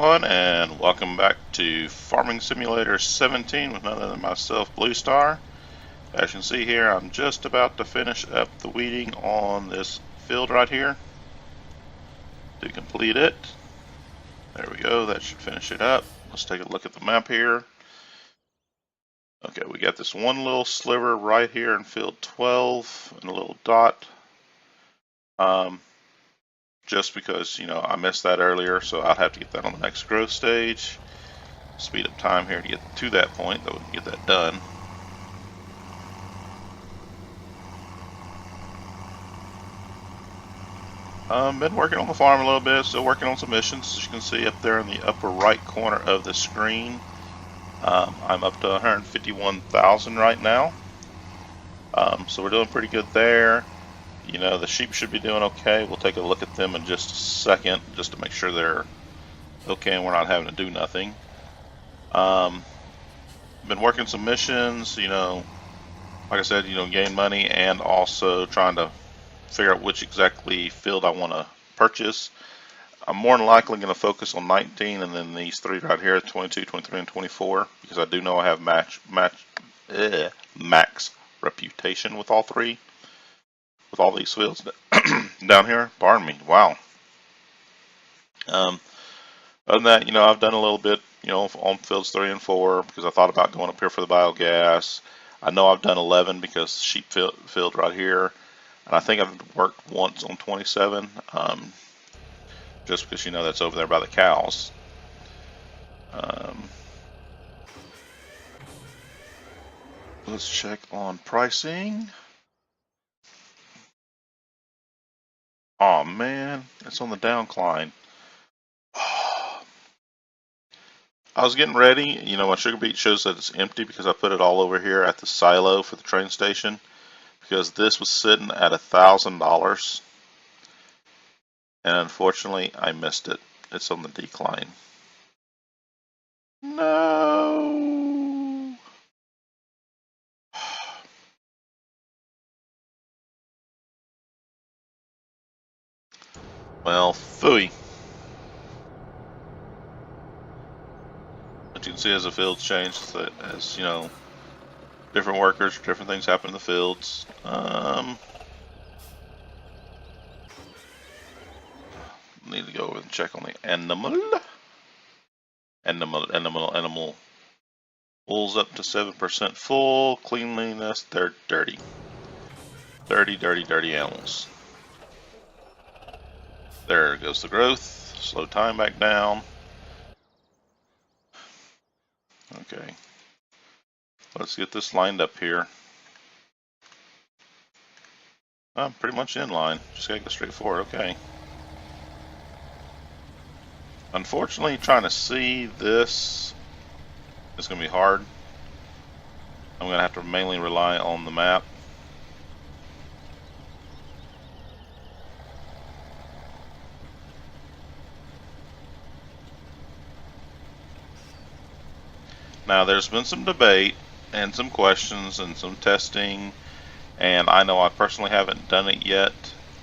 everyone, and welcome back to Farming Simulator 17 with none other than myself, Bluestar. As you can see here, I'm just about to finish up the weeding on this field right here to complete it. There we go, that should finish it up. Let's take a look at the map here. Okay, we got this one little sliver right here in field 12 and a little dot. Just because, I missed that earlier, so I'll have to get that on the next growth stage. Speed up time here to get to that point, that we can get that done. Been working on the farm a little bit, still working on some missions. As you can see up there in the upper right corner of the screen, I'm up to 151,000 right now. So we're doing pretty good there. The sheep should be doing okay. We'll take a look at them in just a second, just to make sure they're okay and we're not having to do nothing. Been working some missions, like I said, gain money, and also trying to figure out which exactly field I want to purchase. I'm more than likely going to focus on 19 and then these three right here, 22, 23, and 24, because I do know I have max reputation with all three. With all these fields down here, pardon me, wow. Other than that, I've done a little bit, on fields 3 and 4 because I thought about going up here for the biogas. I know I've done 11 because sheep field right here, and I think I've worked once on 27, just because that's over there by the cows. Let's check on pricing. Oh man, it's on the downcline. I was getting ready, my sugar beet shows that it's empty because I put it all over here at the silo for the train station, because this was sitting at $1,000, and unfortunately I missed it. It's on the decline. No. Well, phooey. But you can see as the fields change, as different workers, different things happen in the fields. Need to go over and check on the animal. Wool's up to 7% full. Cleanliness, they're dirty. Dirty animals. There goes the growth. Slow time back down. Okay. Let's get this lined up here. I'm pretty much in line. Just gotta go straight forward. Okay. Unfortunately, trying to see this is going to be hard. I'm going to have to mainly rely on the map. Now, there's been some debate and some questions and some testing, and I know I personally haven't done it yet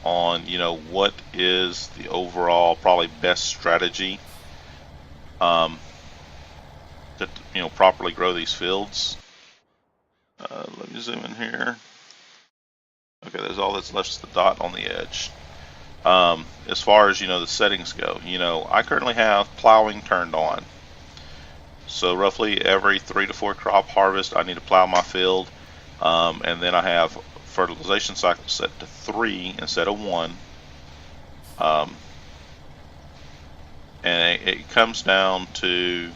on, what is the overall probably best strategy to, properly grow these fields. Let me zoom in here. Okay, there's all that's left is the dot on the edge. As far as, the settings go, I currently have plowing turned on. So roughly every 3 to 4 crop harvest, I need to plow my field, and then I have fertilization cycle set to 3 instead of 1. And it comes down to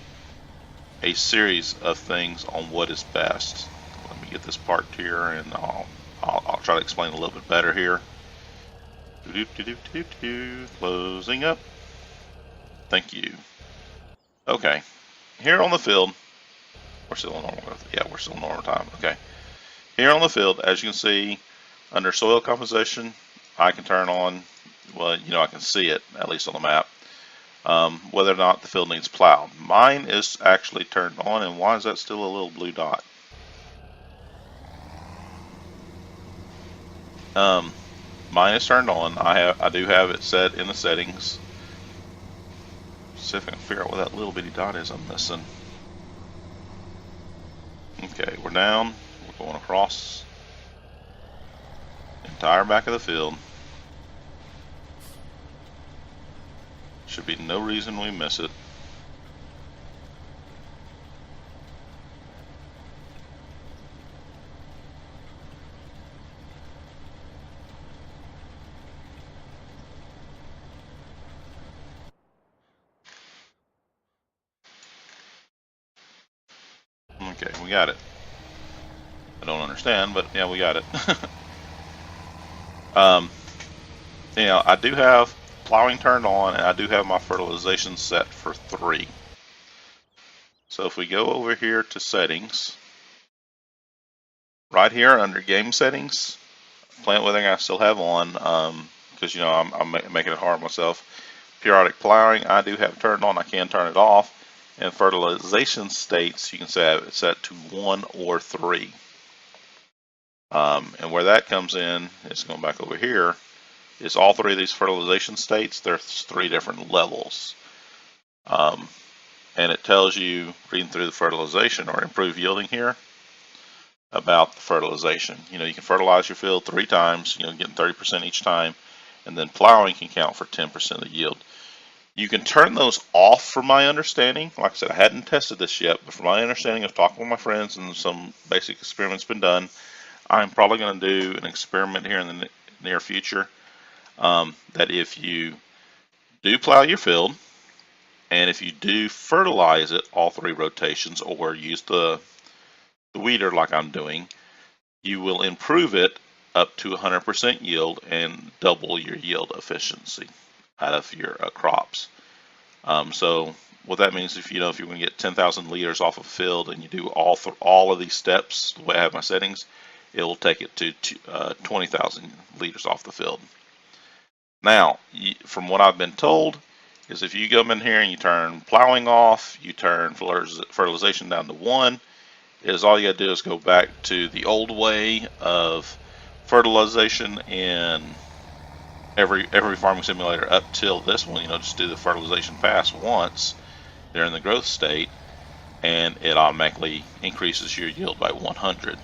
a series of things on what is best. Let me get this parked here, and I'll try to explain a little bit better here. Closing up. Thank you. Okay. Here on the field, we're still in normal growth. Yeah, we're still in normal time. Okay. Here on the field, as you can see, under soil composition, I can turn on, well, I can see it, at least on the map, whether or not the field needs plowed. Mine is actually turned on, and why is that still a little blue dot? Mine is turned on. I do have it set in the settings See if I can figure out what that little bitty dot is I'm missing. Okay, we're down. We're going across the entire back of the field. Should be no reason we miss it. Okay, we got it. I don't understand, but yeah, we got it. You know, I do have plowing turned on, and I do have my fertilization set for 3. So if we go over here to settings, right here under game settings, plant weathering I still have on, because you know I'm making it hard myself. Periodic plowing I do have turned on. I can turn it off. And fertilization states you can have it set to 1 or 3. And where that comes in is going back over here. Is all 3 of these fertilization states. There's 3 different levels. And it tells you, reading through the fertilization or improved yielding here, about the fertilization. You know, you can fertilize your field 3 times, you know, getting 30% each time, and then plowing can count for 10% of the yield. You can turn those off from my understanding. Like I said, I hadn't tested this yet, but from my understanding of talking with my friends and some basic experiments been done, I'm probably going to do an experiment here in the near future, that if you do plow your field, and if you do fertilize it all 3 rotations, or use the weeder like I'm doing, you will improve it up to 100% yield and double your yield efficiency out of your crops. So what that means, if you know, if you're going to get 10,000 liters off of a field and you do all of these steps the way I have my settings, it will take it to 20,000 liters off the field. Now, from what I've been told, is if you come in here and you turn plowing off, you turn fertilization down to 1, is all you got to do is go back to the old way of fertilization in every farming simulator up till this one. You know, just do the fertilization pass once during the growth state, and it automatically increases your yield by 100.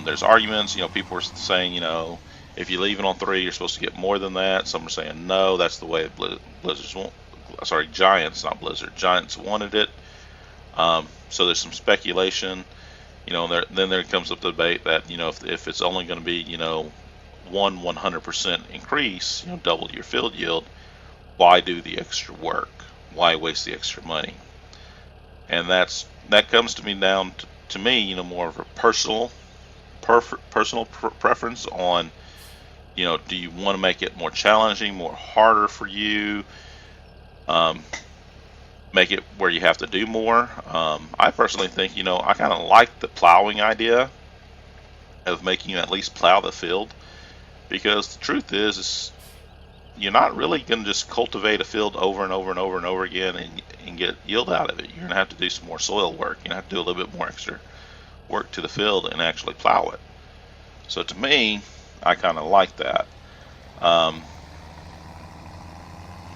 There's arguments, you know, people are saying, you know, if you leave it on 3, you're supposed to get more than that. Some are saying no, that's the way Giants, not Blizzard, Giants wanted it. So there's some speculation, you know. Then there comes up the debate that, you know, if it's only going to be, you know, 100% increase, you know, double your field yield, why do the extra work? Why waste the extra money? And that comes to me down to me, you know, more of a personal preference on, you know, do you want to make it more challenging, more harder for you, make it where you have to do more? I personally think, you know, I kind of like the plowing idea of making you at least plow the field, because the truth is you're not really going to just cultivate a field over and over and over and over again and get yield out of it. You're going to have to do some more soil work. You're going to have to do a little bit more extra work to the field and actually plow it. So to me, I kind of like that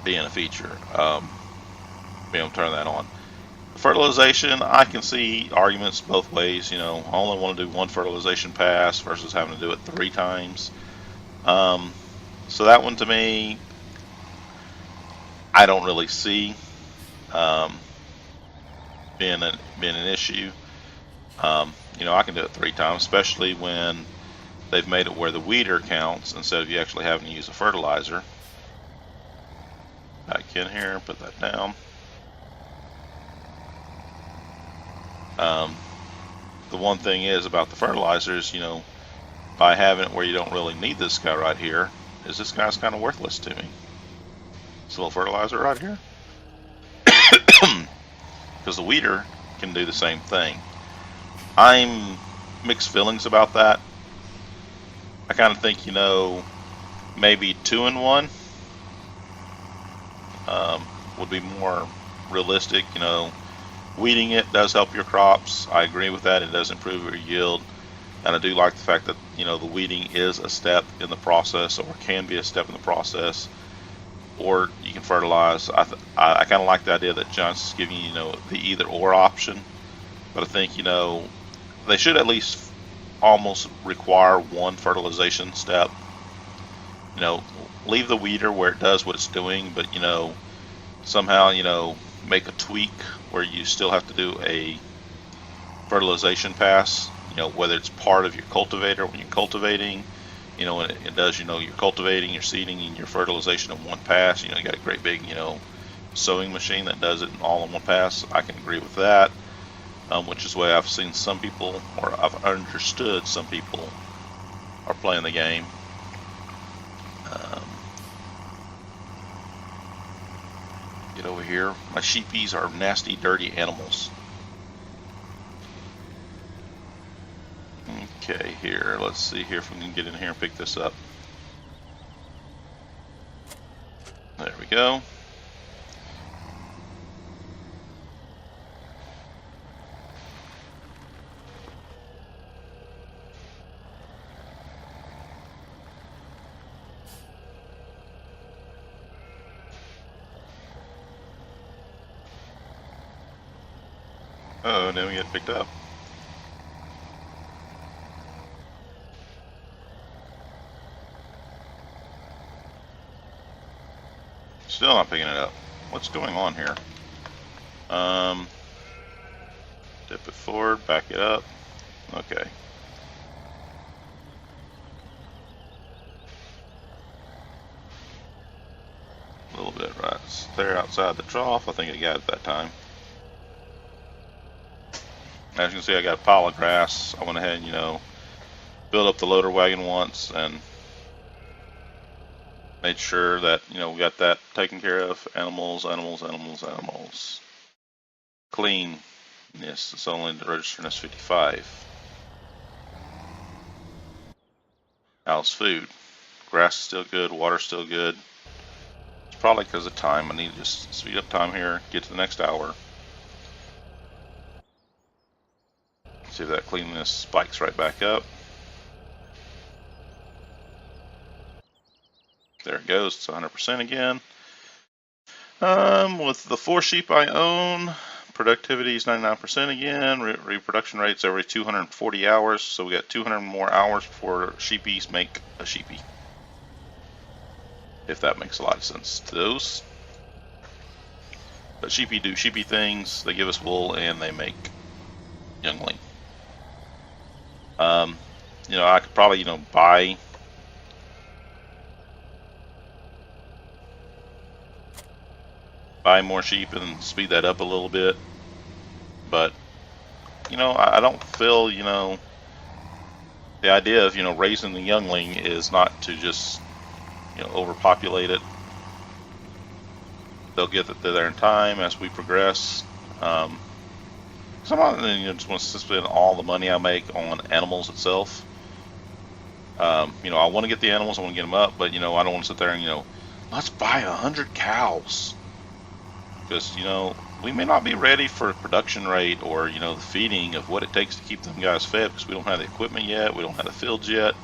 being a feature, being able to turn that on. Fertilization, I can see arguments both ways. You know, I only want to do 1 fertilization pass versus having to do it 3 times. So that one to me, I don't really see being an issue. You know, I can do it 3 times, especially when they've made it where the weeder counts instead of you actually having to use a fertilizer. Back in here, put that down. The one thing is about the fertilizers, you know, by having it where you don't really need this guy right here, is this guy's kind of worthless to me. This little fertilizer right here. Because the weeder can do the same thing. I'm mixed feelings about that. I kind of think, you know, maybe 2 in 1 would be more realistic. You know, weeding it does help your crops. I agree with that. It does improve your yield. And I do like the fact that, you know, the weeding is a step in the process, or can be a step in the process. or you can fertilize. I kind of like the idea that Johnson's giving you, the either or option, but I think, they should at least almost require one fertilization step. Leave the weeder where it does what it's doing, but, somehow, make a tweak where you still have to do a fertilization pass, whether it's part of your cultivator when you're cultivating, and it does, you're cultivating, you're seeding, and your fertilization in one pass. You got a great big, sowing machine that does it all in one pass. I can agree with that, which is the way I've seen some people, or I've understood some people are playing the game. Get over here. My sheepies are nasty, dirty animals. Okay, here, let's see here if we can get in here and pick this up. There we go. Oh, now we get picked up. Still not picking it up. What's going on here? Dip it forward, back it up. Okay. A little bit right there outside the trough. I think I got it that time. As you can see, I got a pile of grass. I went ahead and, built up the loader wagon once and made sure that, we got that taken care of. Animals. Clean. Yes, it's only the registering is 55. How's food? Grass is still good, water's still good. It's probably because of time. I need to just speed up time here, get to the next hour. See if that cleanliness spikes right back up. There it goes, it's 100% again. With the 4 sheep I own, productivity is 99% again. Reproduction rates every 240 hours, so we got 200 more hours before sheepies make a sheepie. If that makes a lot of sense to those. But sheepy do sheepy things. They give us wool and they make youngling. I could probably, buy more sheep and speed that up a little bit. But, I don't feel, the idea of, raising the youngling is not to just, overpopulate it. They'll get there in time as we progress. Sometimes just want to spend all the money I make on animals itself. I want to get the animals, I want to get them up, but I don't want to sit there and let's buy 100 cows, because we may not be ready for production rate or the feeding of what it takes to keep them guys fed, because we don't have the equipment yet, we don't have the fields yet.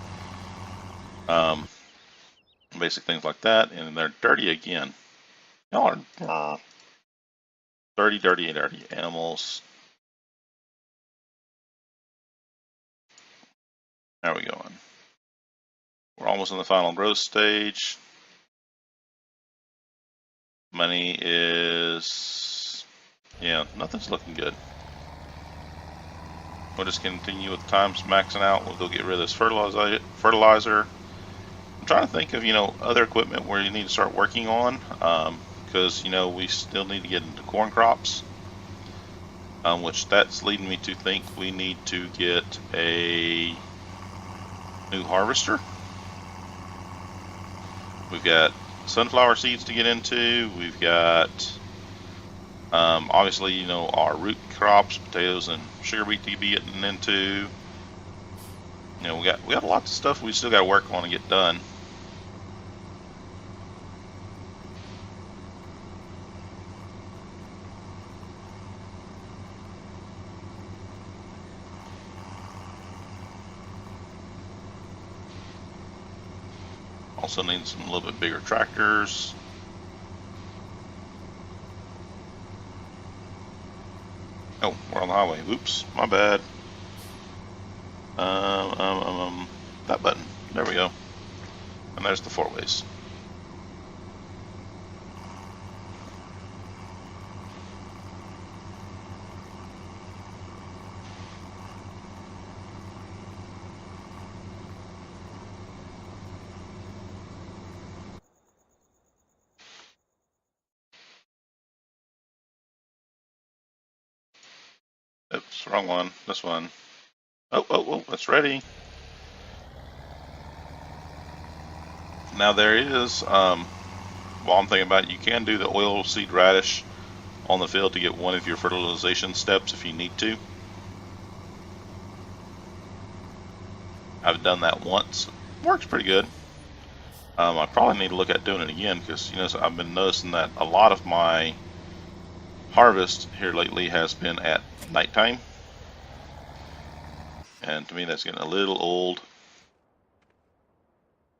Basic things like that, and they're dirty again. Y'all are dirty animals. How are we going? We're almost in the final growth stage. Money is, nothing's looking good. We'll just continue with times maxing out. We'll go get rid of this fertilizer. I'm trying to think of, other equipment where you need to start working on, because, we still need to get into corn crops, which that's leading me to think we need to get a new harvester. We've got sunflower seeds to get into. We've got obviously our root crops, potatoes and sugar beet to be getting into. We got a lot of stuff we still got to work on and get done. Also need some little bit bigger tractors. Oh, we're on the highway. Oops, my bad. That button. There we go. And there's the 4-ways. Oops, wrong one. This one. Oh, it's ready. Now there is, while I'm thinking about it, you can do the oil seed radish on the field to get one of your fertilization steps if you need to. I've done that once. Works pretty good. I probably need to look at doing it again because, you know, so I've been noticing that a lot of my harvest here lately has been at nighttime. And to me, that's getting a little old.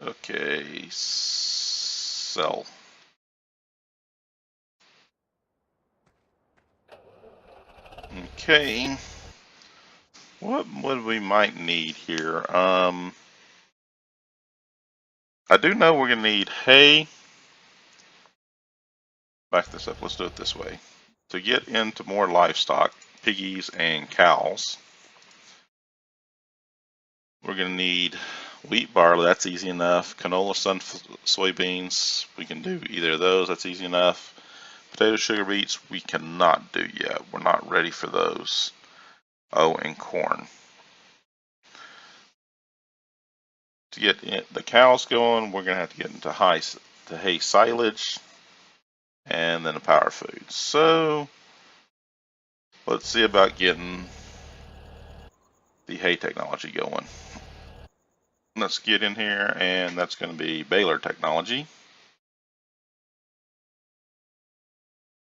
Okay, sell. Okay, what we might need here? I do know we're gonna need hay. Back this up. Let's do it this way. To get into more livestock, piggies and cows, we're gonna need wheat, barley. That's easy enough. Canola, soybeans. We can do either of those. That's easy enough. Potato, sugar beets, we cannot do yet. We're not ready for those. Oh, and corn. To get the cows going, we're going to have to get into hay silage and then a power food. So let's see about getting the hay technology going. Let's get in here, and that's going to be baler technology.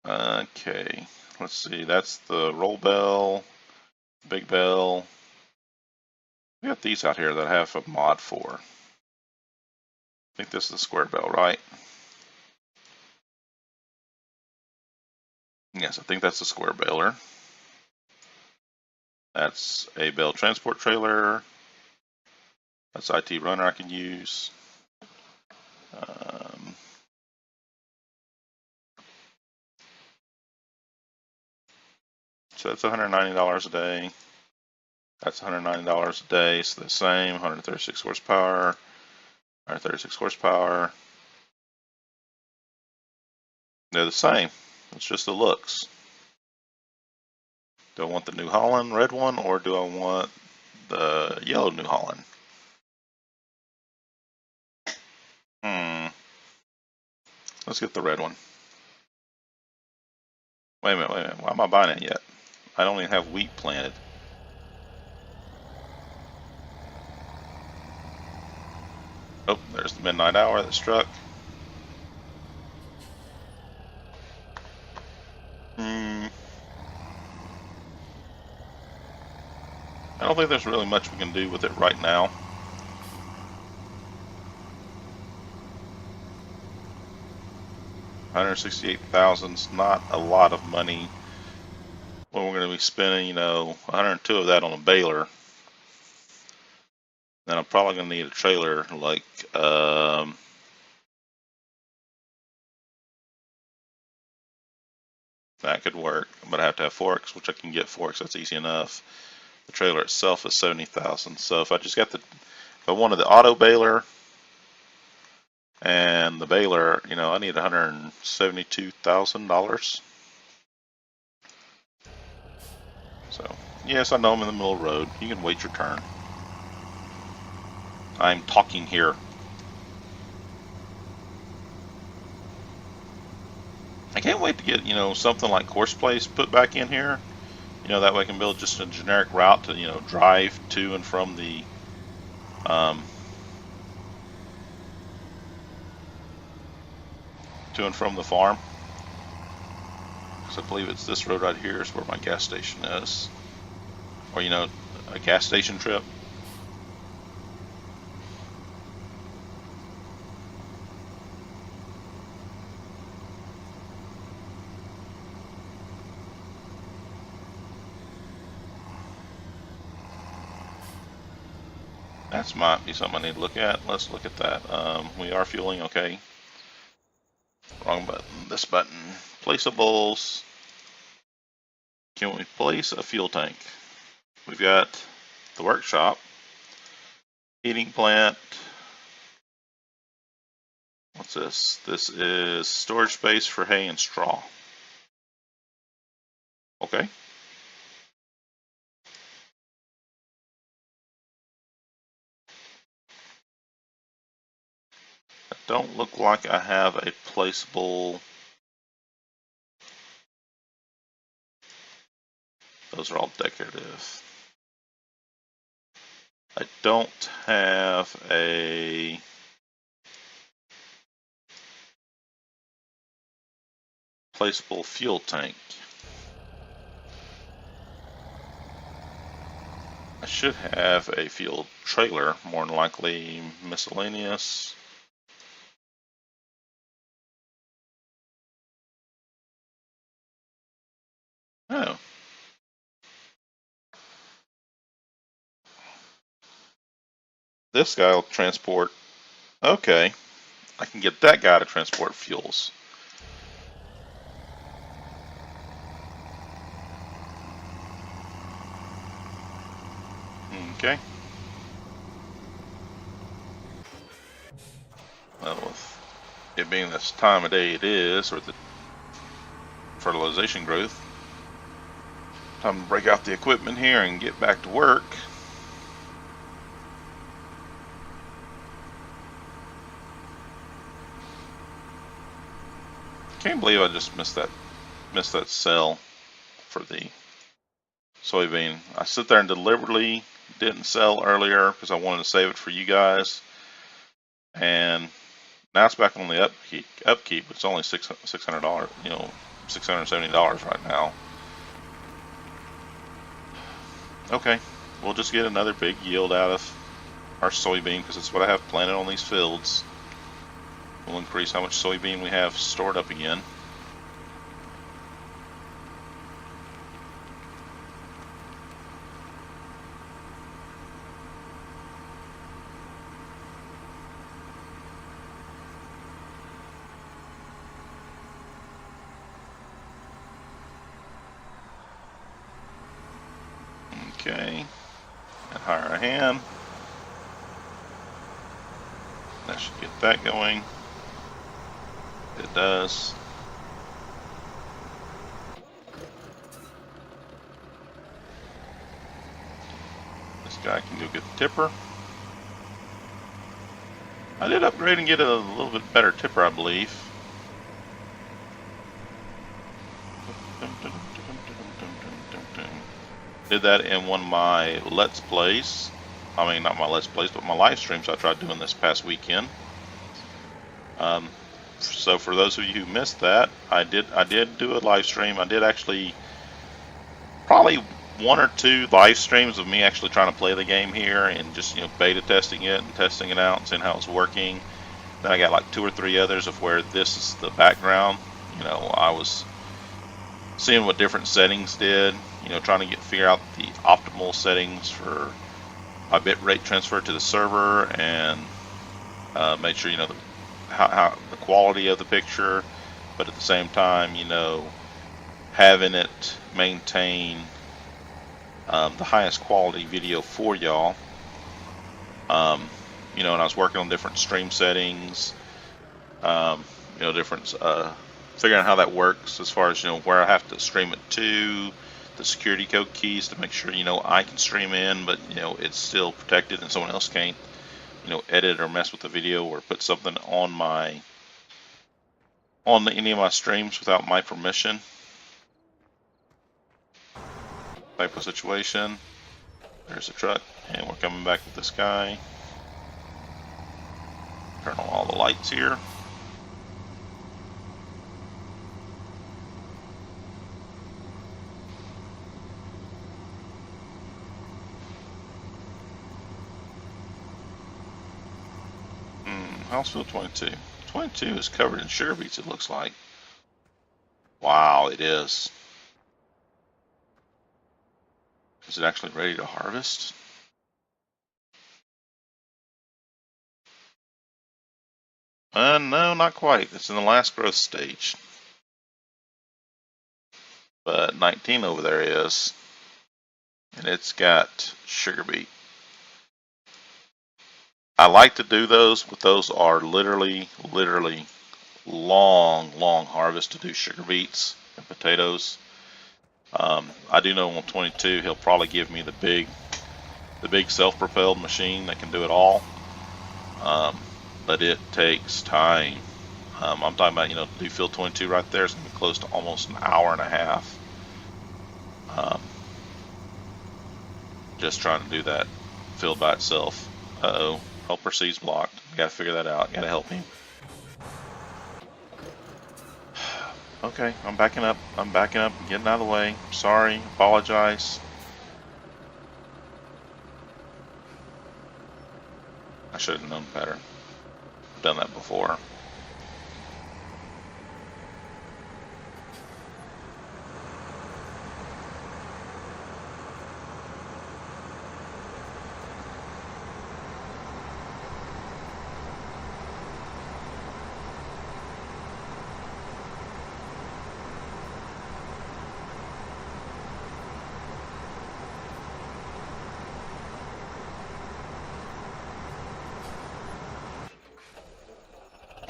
Okay, let's see. That's the roll bell, big bell. We got these out here that I have a mod for. I think this is the square bell, right? Yes, I think that's the square baler. That's a bale transport trailer. That's IT runner I can use. So that's $190 a day. That's $190 a day. So the same, 136 horsepower, 136 horsepower. They're the same. It's just the looks. Do I want the New Holland red one, or do I want the yellow New Holland? Let's get the red one. Wait a minute. Why am I buying it yet? I don't even have wheat planted. Oh, there's the midnight hour that struck. I don't think there's really much we can do with it right now. $168,000 is not a lot of money when we're going to be spending, you know, 102 of that on a baler. Then I'm probably going to need a trailer like that could work, but I have to have forks, which I can get forks. That's easy enough. The trailer itself is 70,000. So if I just got if I wanted the auto baler and the baler, you know, I need $172,000. So yes, I know I'm in the middle of the road. You can wait your turn. I'm talking here. I can't wait to get, you know, something like Course Place put back in here. You know, that way I can build just a generic route to, you know, drive to and from the farm. Because I believe it's this road right here is where my gas station is. Or, you know, a gas station trip. That might be something I need to look at. Let's look at that. We are fueling, okay. Wrong button. This button. Placeables. Can we place a fuel tank? We've got the workshop, heating plant. What's this? This is storage space for hay and straw. Okay. I don't look like I have a placeable. Those are all decorative. I don't have a placeable fuel tank. I should have a fuel trailer, more than likely miscellaneous. Oh. This guy will transport. Okay. I can get that guy to transport fuels. Okay. Well, with it being this time of day it is, or the fertilization growth, time to break out the equipment here and get back to work. Can't believe I just missed that sell for the soybean. I sit there and deliberately didn't sell earlier because I wanted to save it for you guys, and now it's back on the upkeep. It's only $600, $670 right now. Okay, we'll just get another big yield out of our soybean because it's what I have planted on these fields. We'll increase how much soybean we have stored up again. Okay, and hire a hand. That should get that going. It does. This guy can go get the tipper. I did upgrade and get a little bit better tipper, I believe. Did that in one of my Let's Plays. I mean, not my Let's Plays, but my live streams I tried doing this past weekend. So for those of you who missed that, I did do a live stream. I did actually probably 1 or 2 live streams of me actually trying to play the game here and just beta testing it and testing it out and seeing how it's working. Then I got like 2 or 3 others of where this is the background. I was seeing what different settings did. Trying to figure out the optimal settings for my bitrate transfer to the server and make sure how the quality of the picture, but at the same time having it maintain the highest quality video for y'all. And I was working on different stream settings, different figuring out how that works as far as where I have to stream it to, the security code keys to make sure I can stream in, but it's still protected and someone else can't edit or mess with the video or put something on any of my streams without my permission. Type of situation. There's a truck, and we're coming back with this guy. Turn on all the lights here. House field 22. 22 is covered in sugar beets, it looks like. Wow, it is. Is it actually ready to harvest? No, not quite. It's in the last growth stage. But 19 over there is. And it's got sugar beet. I like to do those, but those are literally long harvest to do sugar beets and potatoes. I do know on 22 he'll probably give me the big self-propelled machine that can do it all. But it takes time. I'm talking about, to do field 22 right there is going to be close to almost an hour and a half. Just trying to do that field by itself. Uh-oh, helper C's blocked. Gotta figure that out. Gotta help him. Okay, I'm backing up. Getting out of the way. Sorry, apologize. I should have known better. I've done that before.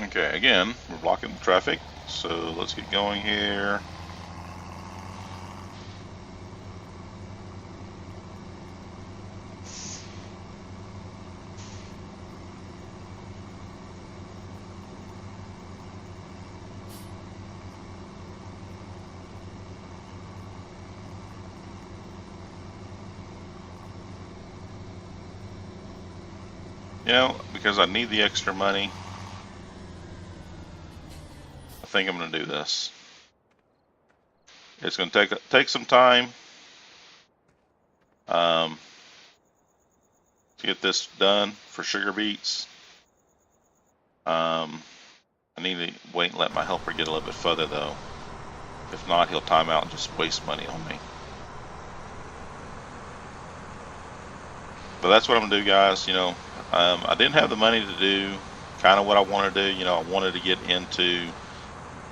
Okay, again, we're blocking the traffic, so let's get going here. Because I need the extra money, I think I'm going to do this. It's going to take some time to get this done for sugar beets. I need to wait and let my helper get a little bit further though. If not, he'll time out and just waste money on me. But that's what I'm going to do, guys. I didn't have the money to do kind of what I wanted to do. I wanted to get into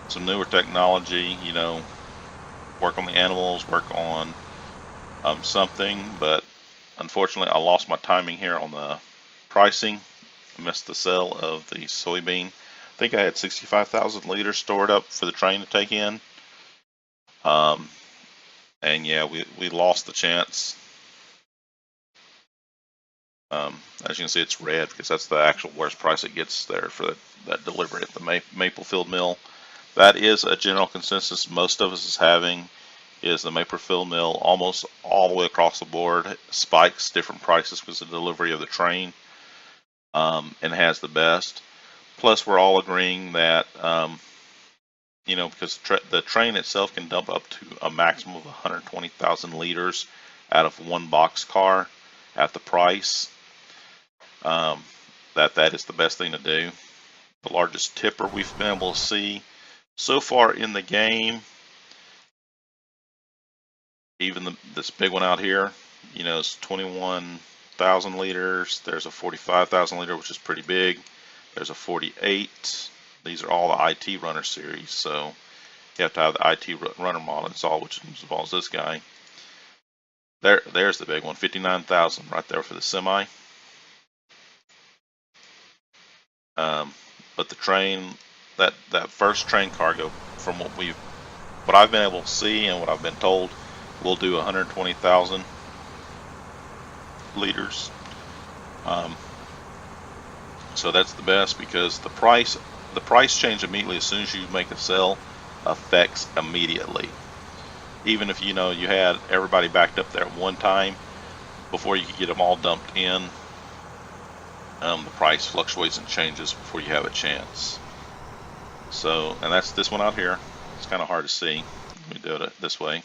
some newer technology, work on the animals, work on something, but unfortunately I lost my timing here on the pricing. I missed the sale of the soybean. I think I had 65,000 liters stored up for the train to take in. And yeah, we lost the chance. As you can see, it's red because that's the actual worst price it gets there for that delivery at the Maplefield mill. That is a general consensus most of us is having, is the Maplefield mill almost all the way across the board spikes different prices because of the delivery of the train, and has the best. Plus, we're all agreeing that because the train itself can dump up to a maximum of 120,000 liters out of one box car at the price. That is the best thing to do. The largest tipper we've been able to see so far in the game, even this big one out here, is 21,000 liters. There's a 45,000 liter, which is pretty big. There's a 48. These are all the IT runner series, so you have to have the IT runner model installed, which involves this guy. There's the big one, 59,000 right there for the semi. But the train, that first train cargo, from what I've been able to see and what I've been told, will do 120,000 liters. So that's the best because the price change immediately as soon as you make a sale affects immediately. Even if you had everybody backed up there at one time before you could get them all dumped in, the price fluctuates and changes before you have a chance. So, and that's this one out here. It's kind of hard to see. Let me do it this way.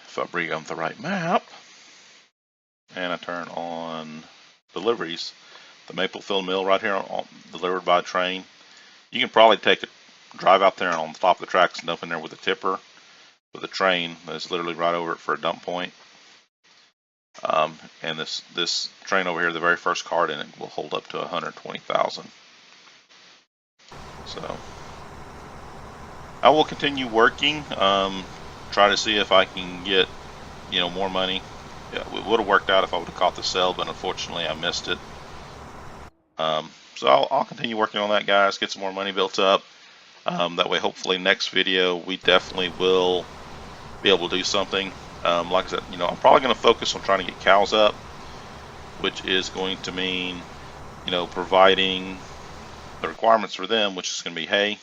If I bring on the right map and I turn on deliveries, the Maplefield mill right here delivered by train, you can probably drive out there and on the top of the tracks and dump in there with a tipper. With a train that's literally right over it for a dump point. And this train over here, the very first card in it, will hold up to 120,000. So I will continue working, try to see if I can get, more money. Yeah, it would have worked out if I would have caught the sale, but unfortunately I missed it. So I'll continue working on that, guys, get some more money built up. That way, hopefully next video we definitely will be able to do something. Like I said, I'm probably going to focus on trying to get cows up, which is going to mean, providing the requirements for them, which is going to be hay.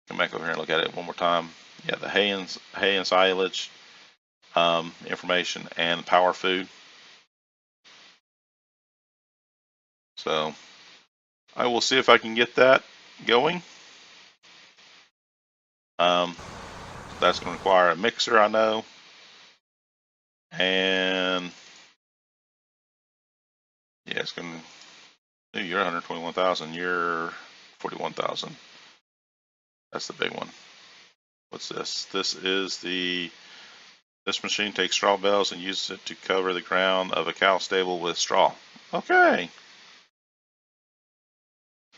Come back over here and look at it one more time. Yeah, the hay and silage information and power food. So I will see if I can get that going. That's going to require a mixer, I know. And yeah, it's going to, you're 121,000, you're 41,000. That's the big one. What's this? This machine takes straw bales and uses it to cover the ground of a cow stable with straw. Okay.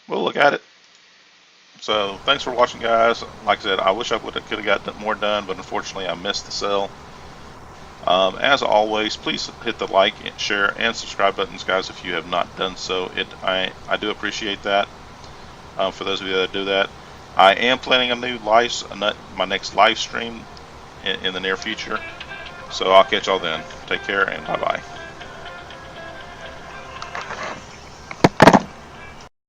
We'll look at it. So thanks for watching, guys. Like I said, I wish I could have got more done, but unfortunately I missed the sale. As always, please hit the like, share, and subscribe buttons, guys, if you have not done so. I do appreciate that. For those of you that do that, I am planning my next live stream in the near future. So I'll catch y'all then. Take care and bye-bye.